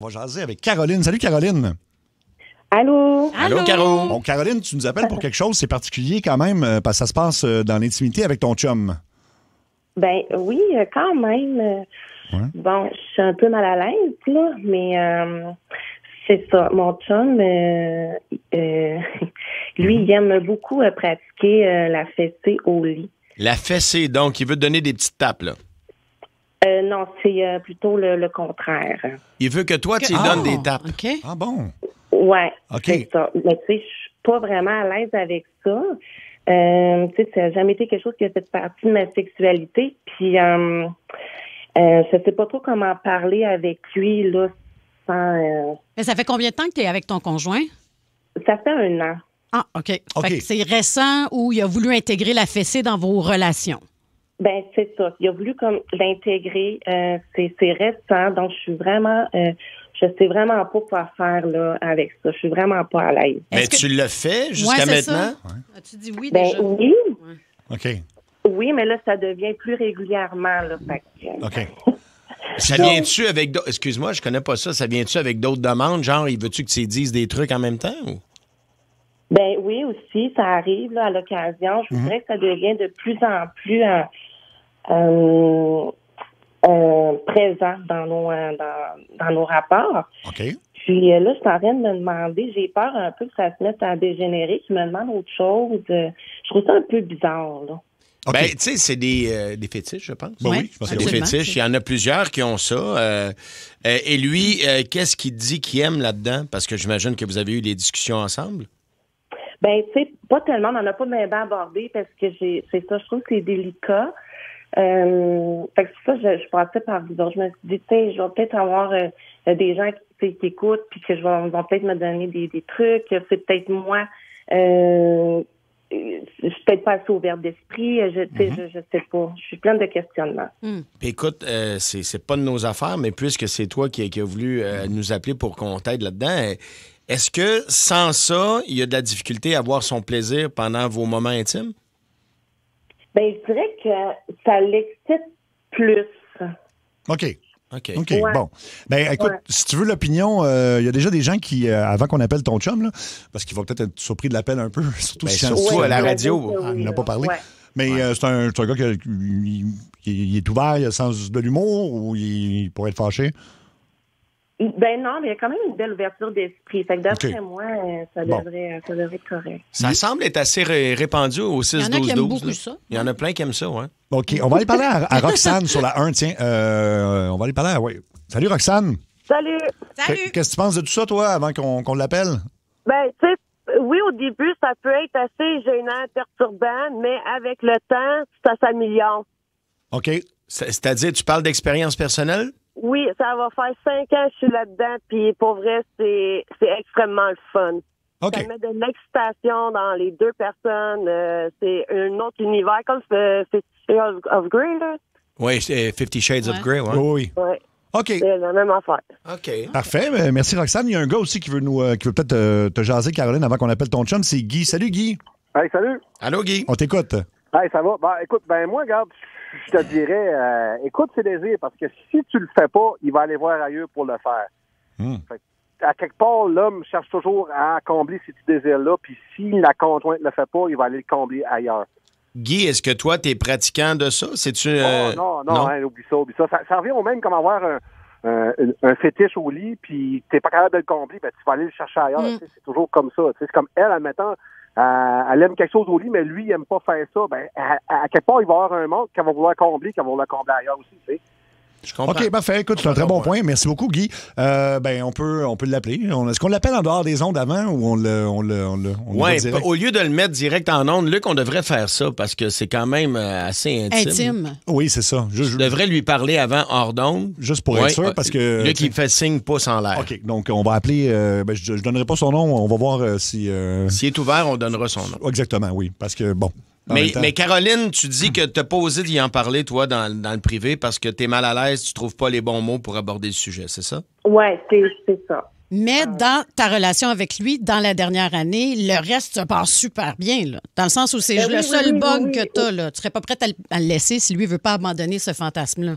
On va jaser avec Caroline. Salut, Caroline. Allô? Allô, Caro. Bon, Caroline, tu nous appelles pour quelque chose, c'est particulier quand même, parce que ça se passe dans l'intimité avec ton chum. Ben oui, quand même. Ouais. Bon, je suis un peu mal à l'aise, là, mais c'est ça. Mon chum, lui, il aime beaucoup pratiquer la fessée au lit. La fessée, donc, il veut te donner des petites tapes, là. Non, c'est plutôt le contraire. Il veut que toi, tu lui donnes des tapes. OK. Ah bon? Ouais, OK. c'est ça. Mais tu sais, je suis pas vraiment à l'aise avec ça. Tu sais, ça n'a jamais été quelque chose qui a fait partie de ma sexualité. Puis, je sais pas trop comment parler avec lui, là, sans... Mais ça fait combien de temps que tu es avec ton conjoint? Ça fait 1 an. Ah, OK. OK. Fait que c'est récent où il a voulu intégrer la fessée dans vos relations. Ben c'est ça. Il a voulu comme l'intégrer. C'est récent, donc je suis vraiment, je sais vraiment pas quoi faire là avec ça. Je suis vraiment pas à l'aise. Mais Est-ce que- tu l'as fait jusqu'à Ouais, c'est maintenant? ça. As-tu dit oui Ben déjà? oui, OK. oui, mais là ça devient plus régulièrement là. Fait que, OK. Ça vient-tu avec d'autres... Excuse-moi, je connais pas ça. Ça vient-tu avec d'autres demandes? Genre, il veut-tu que tu lui dises des trucs en même temps? Ou? Ben oui aussi, ça arrive là à l'occasion. Je voudrais que ça devient de plus en plus présent dans nos rapports. OK. Puis là, je suis en train de me demander, j'ai peur un peu que ça se mette à dégénérer, qu'il me demande autre chose. Je trouve ça un peu bizarre, là. OK. Ben, tu sais, c'est des fétiches, je pense. Ben Ouais, oui, je pense C'est que des oui. absolument. fétiches. Il y en a plusieurs qui ont ça. Et lui, qu'est-ce qu'il dit qu'il aime là-dedans? Parce que j'imagine que vous avez eu des discussions ensemble. Ben, tu sais, pas tellement, on n'en a pas bien abordé parce que c'est ça, je trouve que c'est délicat. Fait que c'est ça, je passais par vous autres. Je me suis dit, tu sais, je vais peut-être avoir des gens qui écoutent puis que vont peut-être me donner des trucs. C'est peut-être moi, je suis peut-être pas assez ouverte d'esprit. Je sais pas. Je suis pleine de questionnements. Puis écoute, c'est pas de nos affaires, mais puisque c'est toi qui a voulu nous appeler pour qu'on t'aide là-dedans, est-ce que sans ça, il y a de la difficulté à avoir son plaisir pendant vos moments intimes? Ben, je dirais que ça l'excite plus. OK. OK. OK, Ouais. bon. Ben, écoute, Ouais. si tu veux l'opinion, il y a déjà des gens qui, avant qu'on appelle ton chum, là, parce qu'il va peut-être être surpris de l'appel un peu, surtout Ben, si surtout c'est- à la Ouais, radio. oui, il n'a pas parlé. Ouais. Mais c'est un gars qui est ouvert, il a le sens de l'humour ou il pourrait être fâché? Ben non, mais il y a quand même une belle ouverture d'esprit. Fait que d'après OK. moi, ça Bon. devrait être correct. Ça semble être assez répandu au 6-12-12. Il y en a qui aiment beaucoup là. ça. Il y en a plein qui aiment ça, ouais. OK, on va aller parler à Roxane sur la 1, tiens. On va aller parler à... Oui. Salut, Roxane. Salut! Salut! Qu'est-ce que tu penses de tout ça, toi, avant qu'on l'appelle? Ben, tu sais, oui, au début, ça peut être assez gênant, perturbant, mais avec le temps, ça s'améliore. OK. C'est-à-dire, tu parles d'expérience personnelle? Oui, ça va faire 5 ans que je suis là-dedans, puis pour vrai, c'est extrêmement le fun. OK. Ça met de l'excitation dans les deux personnes. C'est un autre univers, comme Fifty Shades of Grey, là. Oui, c'est 50 Shades of Ouais. Grey, ouais. Oui, oui. Ouais, OK. c'est la même affaire. OK. Parfait. Merci, Roxane. Il y a un gars aussi qui veut peut-être te jaser, Caroline, avant qu'on appelle ton chum. C'est Guy. Salut, Guy. Hey, salut. Allô, Guy? On t'écoute. Hey, ça va? Ben, écoute, moi, regarde, je te dirais, écoute ses désirs, parce que si tu le fais pas, il va aller voir ailleurs pour le faire. Fait que, à quelque part, l'homme cherche toujours à combler ces petits désirs-là, puis si la conjointe le fait pas, il va aller le combler ailleurs. Guy, est-ce que toi, t'es pratiquant de ça? C'est-tu... Non, hein, oublie ça. Ça revient au même comme avoir un fétiche au lit, puis t'es pas capable de le combler, ben tu vas aller le chercher ailleurs. Tu sais, c'est toujours comme ça. Tu sais, c'est comme elle, admettant, elle aime quelque chose au lit, mais lui, il aime pas faire ça. Ben, à quelque part, il va y avoir un manque qu'elle va vouloir combler, qu'elle va vouloir combler ailleurs aussi, tu sais. Je comprends. OK, parfait. Écoute, c'est un très bon point. Merci beaucoup, Guy. On peut l'appeler. Est-ce qu'on l'appelle en dehors des ondes avant ou on le Ouais, va direct? au lieu de le mettre direct en ondes, Luc, on devrait faire ça parce que c'est quand même assez intime. Intime. Oui, c'est ça. Je devrais lui parler avant hors d'onde. Juste pour être sûr, parce que... Luc, il fait signe pouce en l'air. OK, donc on va appeler... je ne donnerai pas son nom. On va voir si... S'il est ouvert, on donnera son nom. Exactement, oui. Parce que, bon... en même temps- Mais Caroline, tu dis que tu n'as pas osé d'y en parler, toi, dans le privé, parce que tu es mal à l'aise, tu trouves pas les bons mots pour aborder le sujet, c'est ça? Ouais, c'est ça. Mais dans ta relation avec lui, dans la dernière année, le reste se passe super bien, là. Dans le sens où c'est Ben le oui, seul oui, bug oui, que oui. tu as, là. Tu serais pas prête à le laisser si lui veut pas abandonner ce fantasme-là.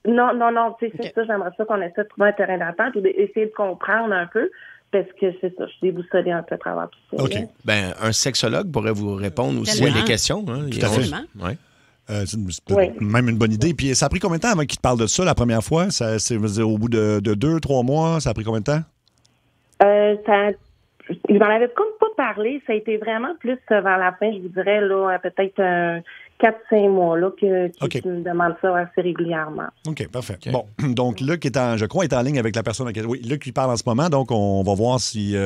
Non, tu sais, c'est ça, j'aimerais ça qu'on essaie de trouver un terrain d'entente ou d'essayer de comprendre un peu, parce que c'est ça, je suis déboussolée un peu à travers tout ça. OK. Là. Ben, un sexologue pourrait vous répondre aussi Tellement. à des questions. Hein. Tout à fait. Ouais. C'est peut-être même une bonne idée. Puis ça a pris combien de temps avant qu'il te parle de ça la première fois? Ça, c'est, je veux dire, au bout de 2-3 mois, ça a pris combien de temps? Il m'en avait comme pas parlé. Ça a été vraiment plus vers la fin, je vous dirais, là, peut-être 4-5 mois, là, qu'il me demande ça assez régulièrement. OK, parfait. Okay. Bon, donc Luc est en ligne avec la personne à laquelle... Oui, Luc lui parle en ce moment, donc on va voir si...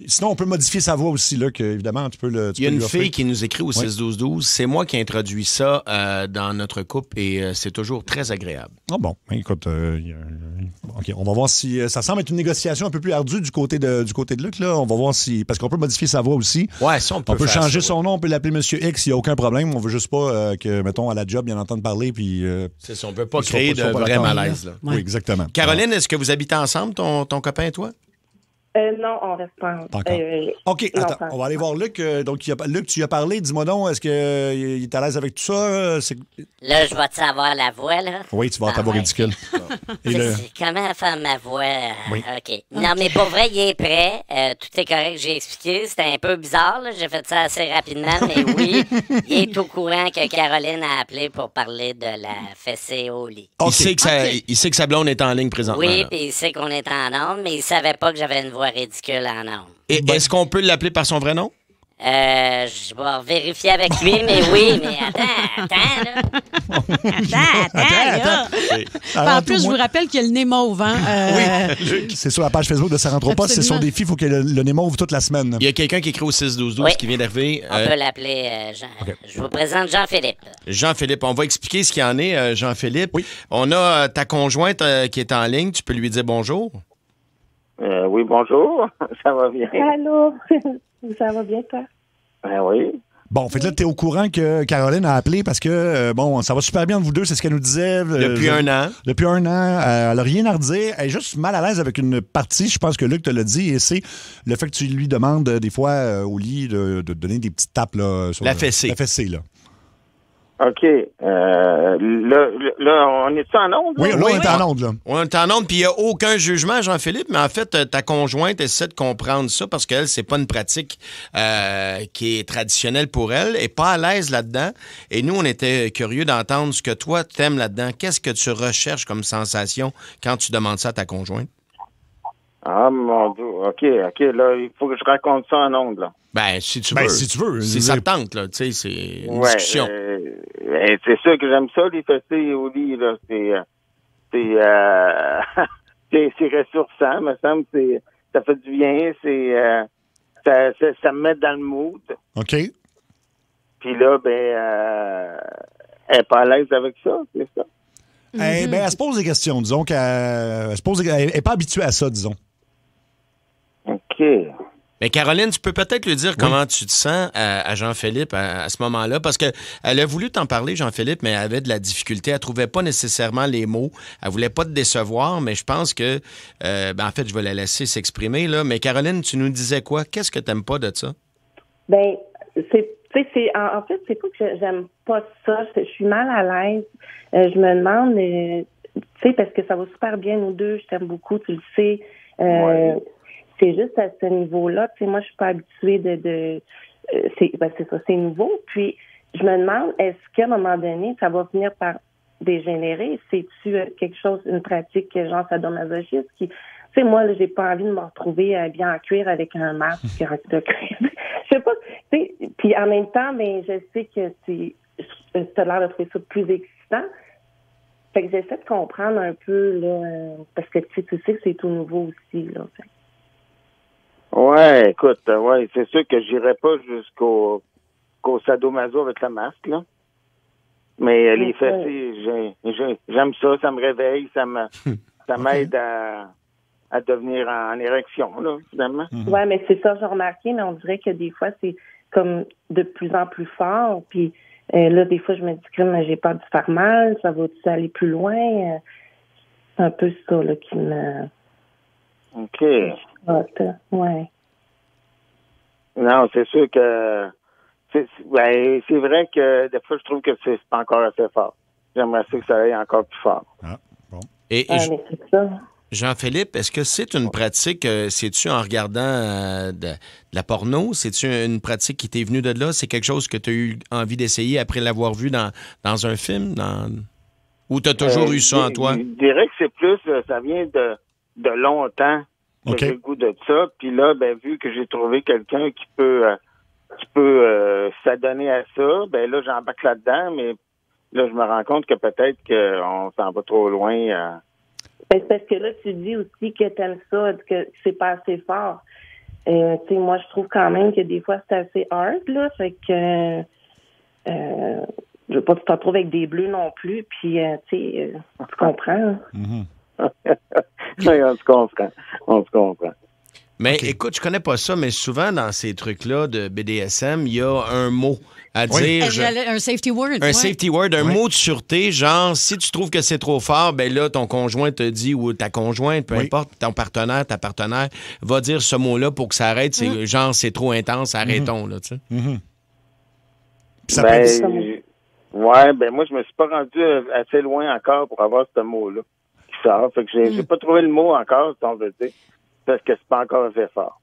Sinon, on peut modifier sa voix aussi, Luc, évidemment, tu peux le... Il y a une fille qui nous écrit au 6-12-12. C'est moi qui ai introduit ça dans notre couple et c'est toujours très agréable. Ah bon, écoute, OK, on va voir si... ça semble être une négociation un peu plus ardue du côté de Luc, là. On va voir si... Parce qu'on peut modifier sa voix aussi. Ouais, ça, on peut changer ça, son nom, on peut l'appeler Monsieur X, il n'y a aucun problème. On veut juste pas que, mettons, à la job, il en entende parler, puis... c'est ça, on ne peut pas créer de vrai malaise, là. Oui, exactement. Caroline, est-ce que vous habitez ensemble, ton copain et toi? Non, on reste pas encore. OK, attends, on va aller voir Luc. Donc, Luc, tu y as parlé. Dis-moi donc, est-ce qu'il est à l'aise avec tout ça? Là, je vais te savoir la voix, là. Oui, tu vas ta voix ridicule. Comment faire ma voix? Oui. OK. Non, mais pour vrai, il est prêt. Tout est correct, j'ai expliqué. C'était un peu bizarre, là. J'ai fait ça assez rapidement, mais oui, il est au courant que Caroline a appelé pour parler de la fessée au lit. Okay. Il sait que sa blonde est en ligne présentement. Oui, puis il sait qu'on est en onde, mais il savait pas que j'avais une voix ridicule en ondes. Et est-ce qu'on peut l'appeler par son vrai nom? Je vais vérifier avec lui, mais oui, mais attends, là. Attends. En plus, je vous rappelle qu'il y a le nez mauve, hein? Oui, c'est sur la page Facebook de Saranthropos. C'est son défi, il faut qu'il ait le nez mauve toute la semaine. Il y a quelqu'un qui écrit au 6-12-12 qui vient d'arriver. On peut l'appeler Jean. Okay. Je vous présente Jean-Philippe. Jean-Philippe, on va expliquer ce qu'il y en est, Jean-Philippe. Oui. On a ta conjointe qui est en ligne. Tu peux lui dire bonjour? Oui, bonjour. Ça va bien? Allô? Ça va bien, toi? Ben oui. Bon, fait que là, tu es au courant que Caroline a appelé parce que, bon, ça va super bien de vous deux, c'est ce qu'elle nous disait. Depuis un an. Depuis un an. Elle n'a rien à redire. Elle est juste mal à l'aise avec une partie, je pense que Luc te l'a dit, et c'est le fait que tu lui demandes des fois au lit de donner des petites tapes là, sur la fessée. La fessée, là. OK. Là, on est-tu en onde? Oui, là, on est en onde, là. On est en onde, puis il n'y a aucun jugement, Jean-Philippe, mais en fait, ta conjointe essaie de comprendre ça parce qu'elle, c'est pas une pratique qui est traditionnelle pour elle, elle est pas à l'aise là-dedans. Et nous, on était curieux d'entendre ce que toi, t'aimes là-dedans. Qu'est-ce que tu recherches comme sensation quand tu demandes ça à ta conjointe? Ah, mon Dieu. OK. Là, il faut que je raconte ça en ondes, là. Ben, si tu veux. Si tu veux. C'est ça tente, là. Tu sais, c'est une discussion. C'est sûr que j'aime ça, les fessées au lit, là. C'est ressourçant, me semble. Ça fait du bien. Ça me met dans le mood. OK. Puis là, elle n'est pas à l'aise avec ça, c'est ça. Elle se pose des questions, disons qu'elle n'est pas habituée à ça, disons. OK. Mais Caroline, tu peux peut-être lui dire comment tu te sens à Jean-Philippe à ce moment-là, parce qu'elle a voulu t'en parler, Jean-Philippe, mais elle avait de la difficulté. Elle trouvait pas nécessairement les mots. Elle voulait pas te décevoir, mais je pense que, en fait, je vais la laisser s'exprimer, là. Mais Caroline, tu nous disais quoi? Qu'est-ce que t'aimes pas de ça? En fait, c'est pas que j'aime pas ça. Je suis mal à l'aise. Je me demande, parce que ça va super bien, nous deux. Je t'aime beaucoup, tu le sais. C'est juste à ce niveau-là. Moi, je suis pas habituée c'est ça, c'est nouveau. Puis, je me demande, est-ce qu'à un moment donné, ça va finir par dégénérer? C'est-tu quelque chose, une pratique genre sadomasochisme qui... Tu sais, moi, là, j'ai pas envie de me retrouver bien en cuir avec un masque de cuir. Je sais pas. Puis en même temps, je sais que t'as l'air de trouver ça plus excitant. Fait que j'essaie de comprendre un peu, là, parce que tu sais que c'est tout nouveau aussi, là. Ouais, écoute, c'est sûr que j'irai pas jusqu'au sadomaso avec le masque, là. Mais les fessées, j'aime ça me réveille, ça m'aide à devenir en érection, là, finalement. Ouais, mais c'est ça, j'ai remarqué, mais on dirait que des fois, c'est comme de plus en plus fort, puis là, des fois, je me dis que j'ai peur de faire mal, ça va-tu aller plus loin? C'est un peu ça, là, qui me... OK. Ouais. Non, c'est sûr que... c'est vrai que des fois, je trouve que c'est pas encore assez fort. J'aimerais ça que ça aille encore plus fort. Ah. Et Mais c'est ça. Jean-Philippe, est-ce que c'est une pratique, c'est-tu en regardant de la porno? C'est-tu une pratique qui t'est venue de là? C'est quelque chose que tu as eu envie d'essayer après l'avoir vu dans un film? Ou tu as toujours eu ça en toi? Je dirais que c'est plus, ça vient de longtemps que j'ai le goût de ça. Puis là, ben vu que j'ai trouvé quelqu'un qui peut s'adonner à ça, ben là, j'embarque là-dedans, mais là, je me rends compte que peut-être qu'on s'en va trop loin. Ben, c'est parce que là, tu dis aussi que t'aimes ça, que c'est pas assez fort. Tu sais, moi, je trouve quand même que des fois, c'est assez hard, là. Fait que je veux pas que tu te retrouves avec des bleus non plus. Puis, tu sais, tu comprends. Oui, on se comprend. Mais écoute, je connais pas ça, mais souvent dans ces trucs-là de BDSM, il y a un mot à dire. Un safety word. Un safety word, un mot de sûreté, genre, si tu trouves que c'est trop fort, ben là, ton conjoint te dit, ou ta conjointe, peu importe, ton partenaire, ta partenaire, va dire ce mot-là pour que ça arrête. C'est genre, c'est trop intense, arrêtons, là, tu sais. Ben moi, je me suis pas rendu assez loin encore pour avoir ce mot-là qui sort. Fait que j'ai pas trouvé le mot encore, si on veut dire, parce que c'est pas encore assez fort.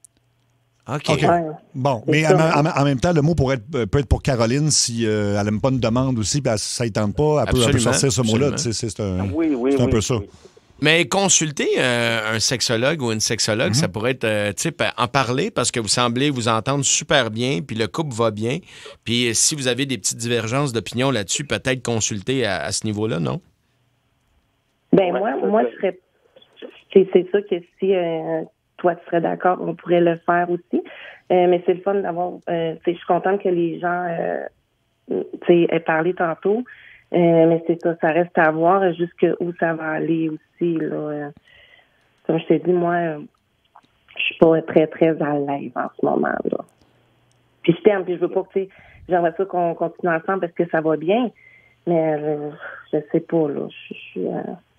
OK. Bon, mais en même temps, le mot peut être pour Caroline si elle n'aime pas une demande aussi, puis ça ne tente pas, elle peut sortir ce mot-là. C'est un peu ça. Oui. Mais consulter un sexologue ou une sexologue, ça pourrait être, en parler parce que vous semblez vous entendre super bien, puis le couple va bien. Puis si vous avez des petites divergences d'opinion là-dessus, peut-être consulter à ce niveau-là, non? Ben moi, je serais... C'est sûr que si toi, tu serais d'accord, on pourrait le faire aussi. Mais c'est le fun d'avoir... je suis contente que les gens aient parlé tantôt. Mais c'est ça reste à voir jusqu'où ça va aller aussi. Là. Comme je t'ai dit, moi, je suis pas très, très à l'aise en ce moment. Là. Puis je t'aime, puis je veux pas que j'aimerais ça qu'on continue ensemble parce que ça va bien. Mais je sais pas, là. Je suis...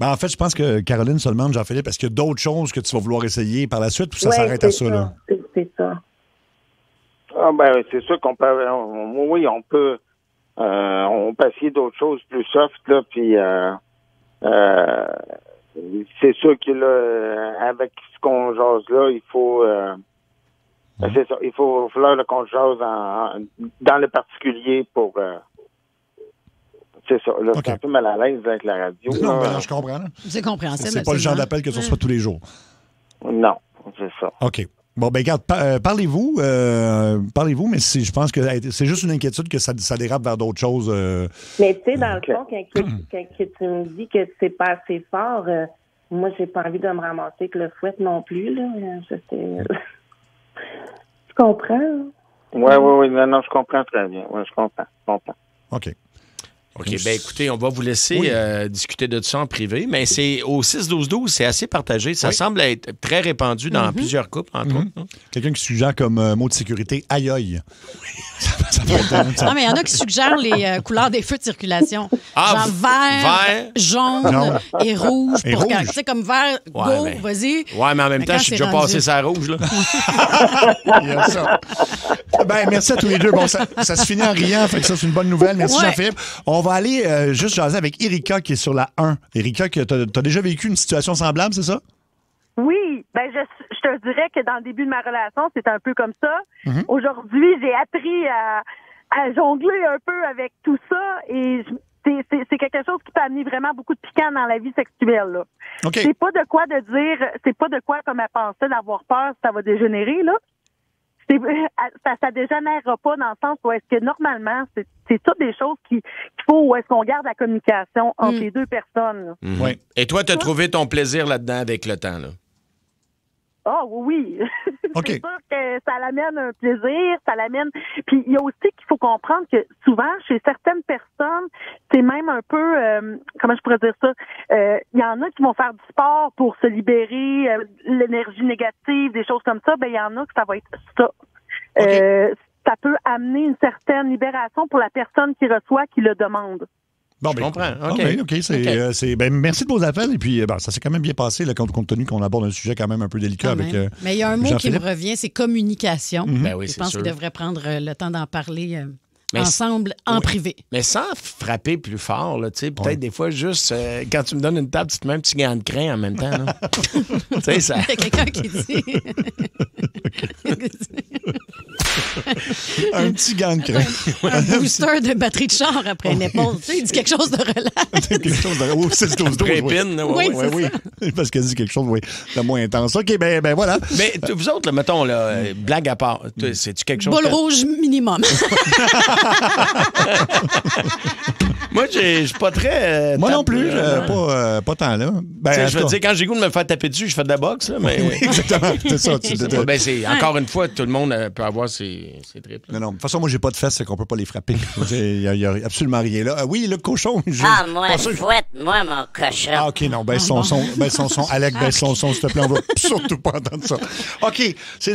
En fait, je pense que Caroline se demande, Jean-Philippe, est-ce qu'il y a d'autres choses que tu vas vouloir essayer par la suite ou ça s'arrête à ça, là? C'est ça. Ah ben, c'est sûr qu'on peut... Oui, on peut... on peut essayer d'autres choses plus soft, là, puis c'est sûr que là, avec ce qu'on jase là, il faut... c'est ça, il faut falloir qu'on jase dans le particulier pour... c'est ça. Là, je suis un peu mal à l'aise avec la radio. Non, mais là, je comprends. Là. C'est compréhensible. C'est pas le genre d'appel que tu reçois tous les jours. Non, c'est ça. OK. Bon, ben regarde, parlez-vous, mais je pense que c'est juste une inquiétude que ça dérape vers d'autres choses. Mais tu sais, dans le fond, quand tu me dis que c'est pas assez fort, moi, j'ai pas envie de me ramasser avec le fouet non plus, là. Tu comprends? Oui, non, je comprends très bien. Oui, je comprends. OK. OK, ben écoutez, on va vous laisser discuter de ça en privé, mais c'est au 6-12-12, c'est assez partagé. Ça semble être très répandu dans plusieurs couples, entre autres. Non? Quelqu'un qui suggère comme mot de sécurité aïe aïe. Non, mais il y en a qui suggèrent les couleurs des feux de circulation. Genre vert, jaune et rouge. Tu sais, comme vert, go, vas-y. Ouais, mais en même temps, je suis déjà passé ça à rouge, là. Il y a ça. Ben, merci à tous les deux. Bon, ça se finit en riant, fait que ça, c'est une bonne nouvelle. Merci, Jean-Philippe. On va aller juste jaser avec Erika qui est sur la 1. Erika, tu as déjà vécu une situation semblable, c'est ça? Oui, ben je te dirais que dans le début de ma relation, c'était un peu comme ça. Aujourd'hui, j'ai appris à jongler un peu avec tout ça et c'est quelque chose qui peut amener vraiment beaucoup de piquant dans la vie sexuelle. Là. Okay. C'est pas de quoi comme elle pensait d'avoir peur, ça va dégénérer, là. Ça dégénérera pas dans le sens où est-ce que normalement, c'est toutes des choses qu'il faut, où est-ce qu'on garde la communication entre les deux personnes. Oui. Et toi, tu as trouvé ton plaisir là-dedans avec le temps, là? Ah oui. Okay. C'est sûr que ça l'amène un plaisir, ça l'amène... Puis il y a aussi qu'il faut comprendre que souvent, chez certaines personnes, c'est même un peu... comment je pourrais dire ça? Il y en a qui vont faire du sport pour se libérer, l'énergie négative, des choses comme ça. Ben il y en a que ça va être ça. Okay. Ça peut amener une certaine libération pour la personne qui reçoit, qui le demande. Bon, je comprends. OK. Ben, merci de vos appels. Et puis, ça s'est quand même bien passé, là, compte tenu qu'on aborde un sujet quand même un peu délicat avec mais il y a un mot qui me revient, c'est communication. Ben oui, je pense qu'il devrait prendre le temps d'en parler ensemble en privé. Mais sans frapper plus fort, là, tu sais, peut-être des fois, juste quand tu me donnes une table, tu te mets un petit gant de crin en même temps. Tu sais, ça... Il y a quelqu'un qui dit... Un petit gant de crin. Un booster de batterie de char après une épaule. Tu sais, il dit quelque chose de relax. Quelque chose de... Oh, c'est le Répine, oui. Parce qu'elle dit quelque chose, de moins intense. OK, ben voilà. Mais vous autres, là, mettons, là, blague à part, c'est-tu quelque chose... Boule rouge minimum. Moi, je suis pas très... Moi non plus, pas tant là. Ben, je veux dire, quand j'ai goût de me faire taper dessus, je fais de la boxe. Là, mais... Oui, exactement. C'est ça. Encore une fois, tout le monde peut avoir ses tripes. Non, de toute façon, moi, j'ai pas de fesses, c'est qu'on peut pas les frapper. Il y a absolument rien là. Oui, le cochon. Moi, fouette, moi, mon cochon. Ah, OK, non. Alec, baisse son son, s'il te plaît. On va surtout pas entendre ça. OK, c'est